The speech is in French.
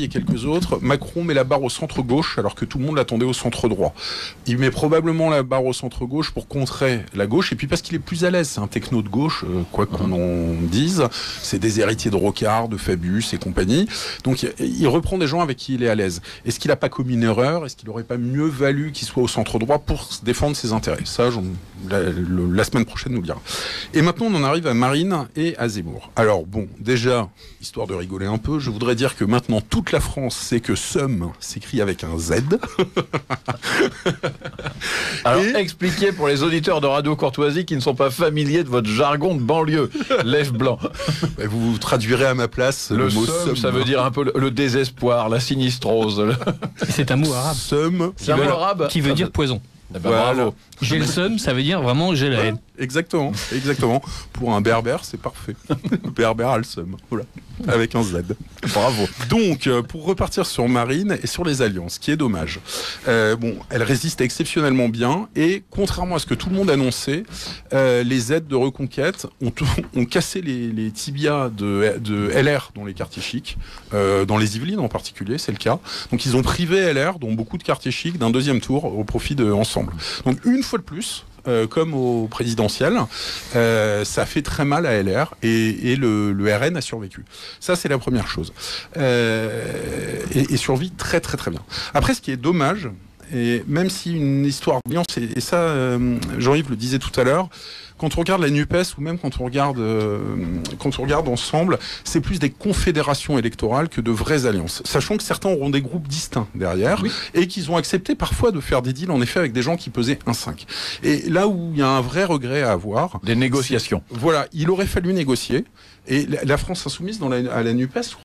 Mélenchon et quelques autres, Macron met la barre au centre-gauche alors que tout le monde l'attendait au centre-droit. Il met probablement la barre au centre-gauche pour contrer la gauche, et puis parce qu'il est plus à l'aise. C'est un techno de gauche, quoi qu'on en dise. C'est des héritiers de Rocard, de Fabius et compagnie. Donc il reprend des gens avec qui il est à l'aise. Est-ce qu'il n'a pas commis une erreur? Est-ce qu'il n'aurait pas mieux valu qu'il soit au centre-droit pour défendre ses intérêts? Ça, la semaine prochaine nous le dira. Et maintenant, on en arrive à Marine et à Zemmour. Alors bon, déjà, histoire de rigoler un peu, je voudrais dire que maintenant, toute la France sait que SUM s'écrit avec un Z. Alors, expliquez pour les auditeurs de Radio Courtoisie qui ne sont pas familiers de votre jargon de banlieue. Lève blanc. Vous traduirez à ma place le mot SUM. Ça veut dire un peu le désespoir, la sinistrose. C'est un mot arabe. SUM. C'est un mot arabe qui veut dire poison. Eh ben, bravo. J'ai le seum, ça veut dire vraiment j'ai la haine. Exactement. Pour un berbère, c'est parfait. Le berbère a le seum. Voilà. Avec un Z. Bravo. Donc, pour repartir sur Marine et sur les alliances, ce qui est dommage. Elle résiste exceptionnellement bien et, contrairement à ce que tout le monde annonçait, les aides de reconquête ont cassé les tibias de LR dans les quartiers chics, dans les Yvelines en particulier, c'est le cas. Donc, ils ont privé LR, dont beaucoup de quartiers chics, d'un deuxième tour au profit de Ensemble. Donc, une fois de plus, comme au présidentiel, ça fait très mal à LR et le RN a survécu. Ça, c'est la première chose. Et survit très très très bien. Après, ce qui est dommage, et même si une histoire d'alliance, et ça, Jean-Yves le disait tout à l'heure, quand on regarde la NUPES ou même quand on regarde Ensemble, c'est plus des confédérations électorales que de vraies alliances. Sachant que certains auront des groupes distincts derrière, oui, et qu'ils ont accepté parfois de faire des deals en effet avec des gens qui pesaient 1,5. Et là où il y a un vrai regret à avoir... Des négociations. Voilà, il aurait fallu négocier. Et la France insoumise à la NUPES